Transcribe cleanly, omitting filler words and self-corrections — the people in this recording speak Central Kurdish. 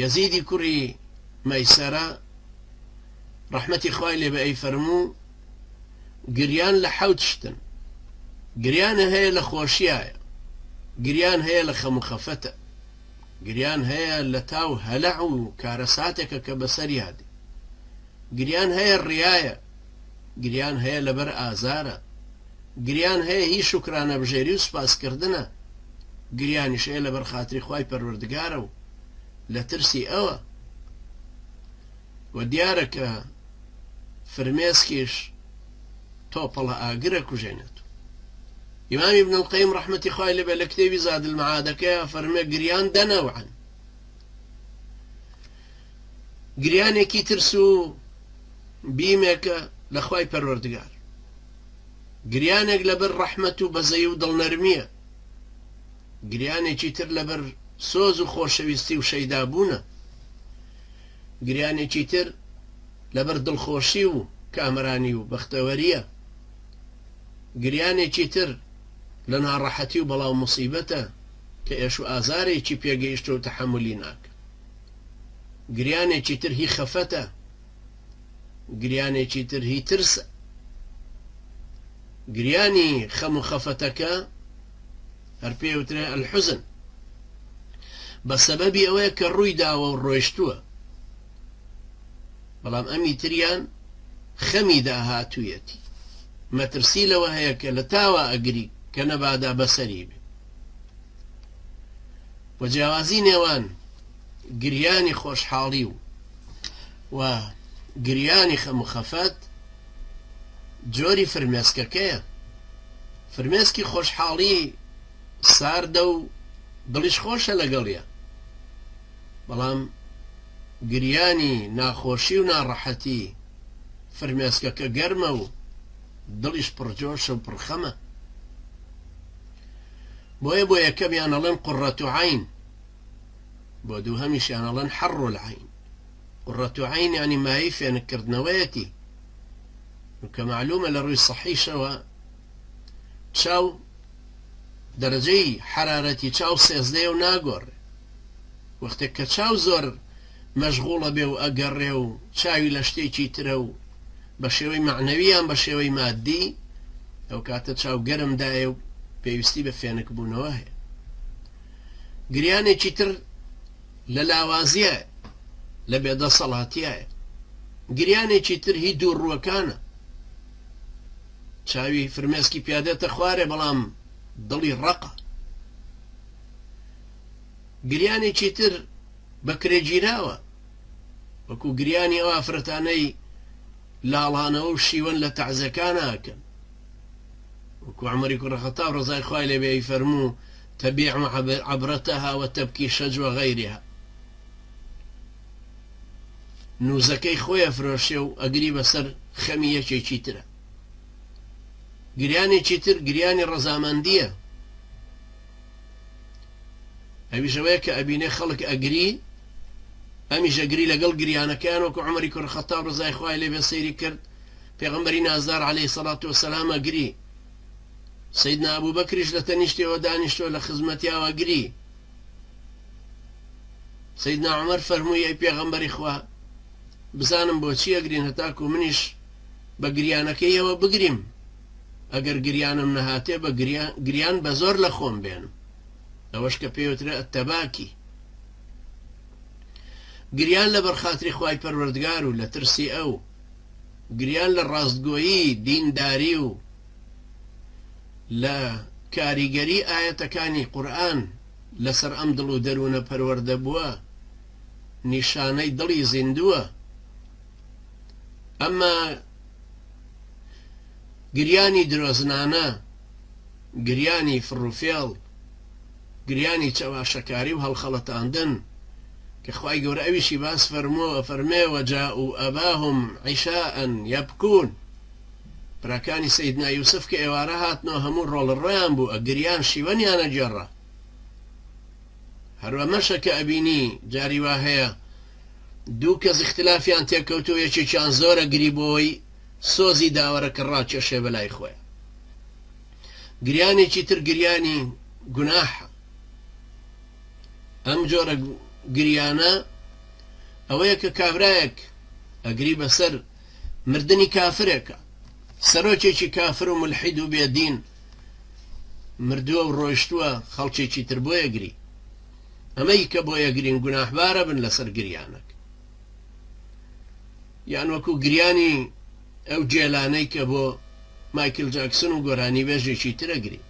يزيدي كري ميسرة رحمتي خوای لێ بە ئەی فەرموو گریان لە حەوت شتن گریانە هەیە لە خۆشیایە گریان هەیە لە خەم و خەفەتە گریان هەیە لە تاو هەلع و کارەساتێکە کە بەسەری هاتێ گریان هەیە ڕیایە گریان هەیە لەبەر ئازارە گریان هەیە هی شکرانە بژێری و سپاسکردنە گریانیش هەیە لەبەر خاتری خوای پەروەردگارە و لە ترسی ئەوە و دیارە کە فرمێسکیش تۆپەڵە ئاگرە کوژێنێت ئیمام ابن القیم ڕەحمەتی خوای لێبێ لە کتێبی زاد المعادەکەیە فەرمێ گریان دەنەوعن گریانێکی ترس و بیمێکە لە خوای پەروەردگار گریانێک لەبەر ڕەحمەت و بەزەی و دڵنەرمیە گریانێکی تر لەبەر سۆز و خۆشەویستی و شەیدابوونە گریانێکی تر لەبەر دڵخۆشی و کامرانی و بەختەوەریە گریانێکی تر لە ناڕەحەتی و بەڵاو موسیبەتە کە ئێش و ئازارێکی پێگەیشتە و تەحەمولی ناکە گریانێکی تر هی خەفەتە گریانێکی تر هی ترسە گریانی خەم و خەفەتەکە هەر پێوترێ الحوزن بە سەبەبی ئەوەیە کە ڕووی داوە و ڕۆیشتووە بەڵام ئەمی تریان خەمی داهاتوویەتی مەترسی لەوە هەیە کە لە تاوە ئەگری کە نەبادا بەسەری بێ و جیاوازی نێوان گریانی خۆشحاڵی و گریانی خەم و خەفەت جۆری فرمێسکەکەیە فرمێسکی خۆشحاڵی ساردە و دڵیش خۆشە لەگەڵیە بەڵام گریانی ناخۆشی و ناڕەحەتی فرمێسکەکە گەرمە و دڵیش پڕجۆشە و پڕخەمە بۆیە بۆ یەکەمیان ئەڵێن قوڕەت عەین بۆ دووهەمیشیان ئەڵێن حەڕ العەین قوڕەت عەین یعنی مایەی فێنکردنەوەیەتی کە معلومە لە ڕووی سەحیشەوە چاو دەرەجەی حرارەتی چاو سێزدەیە و ناگۆڕێ وەختێک کە چاو زۆر مەشغوڵە بێ و ئەگەڕێ و چاوی لە شتێکی ترە و بە شێوەی معنەویان بە شێوەی مادی ئەو کاتە چاو گەرمدایە و پێویستی بە فێنک بوونەوە هەیە گریانێکی تر لە لاوازیە لە بێدەسەڵاتیایە گریانێکی تر هی دووڕووەکانە چاوی فرمێسکی پیادێتە خوارێ بەڵام دڵی ڕقە گریانێکی تر بەکرێگیراوە وەکو گریانی ئەو ئافرەتانەی لاڵانەوە و شیوەن لە تەعزەکان ئاکەن وەکو عومەری کوڕە خەتاب ڕەزای خوای لێبێ فەرموو تەبیع عەبرەتەها وتەبکی شەج وغەیرها نووزەکەی خۆی ئەفرۆشێ و ئەگری بەسەر خەمی یەکێکی ترە گریانێکی تر گریانی ڕەزامەندیە ئەویشەوەیە کە ئەبینێ خەڵک ئەگری ئەمیش ئەگری لەگەڵ گریانەکان وەکو عومەری کوڕە خەتاب ڕەزای خوای لێبێ سەیری کرد پێغەمبەری نازدار عەلەیهی سەڵات وەسەلام ئەگری سەیدنا ئەبوبەکریش لە تەنیشتەوە دانیشتۆ لە خزمەتیاوە گری سەیدنا عومەر فەرمووی ئەی پێغەمبەری خوا بزانم بۆچی ئەگرین هەتاکو منیش بە گریانەکەیەوە بگریم ئەگەر گریانم نەهاتێ بە گریان بە زۆر لە خۆم بێنم ئەوەش کە پێوترە ئەتەباکی گریان لە بەرخاتری خوای پەروەردگار و لە ترسی ئەو گریان لە ڕاستگۆیی دینداری و لە کاریگەری ئاەتەکانی قورئان لەسەر ئەم دڵ و دەروونە پەروەردە بووە نیشانەی دڵی زیندووە ئەمما گریانی درۆزنانە گریانی فڕوفێڵ گریانی چەواشەکاری و هەڵخەڵەتاندن کە خوای گەورە ئەویشی باس فەرمووە فەرمێ وەجاءوا ئەباهم عیشاء یەبکون براکانی سەیدنا یوسف کە ئێوارە هاتنەوە هەموو ڕۆڵڕۆیان بوو ئەگریان شیوەنیانە جێڕا هەروەمەشە کە ئەبینی جاری وا هەیە دوو کەس اختلافیان تێکەوتووە یەکێکیان زۆرە گری بۆی سۆزی داوەرەکە ڕاکێشێ بەلای خۆیان گریانێکی تر گریانی گوناحە ئەم جۆرە گریانە ئەوەیە کە کابرایەک ئەگری بەسەر مردنی کافرێکە، سەرۆکێکی کافر و ملحید و بێدین مردووە و ڕۆیشتووە خەڵکێکی تر بۆ یەگری، ئەمەی کە بۆ یەگرین گوناحبارە بن لەسەر گریانەک. یان وەکو گریانی ئەو جێلانەی کە بۆ مایکل جاکسن و گۆرانی بێژێکی ترەگری.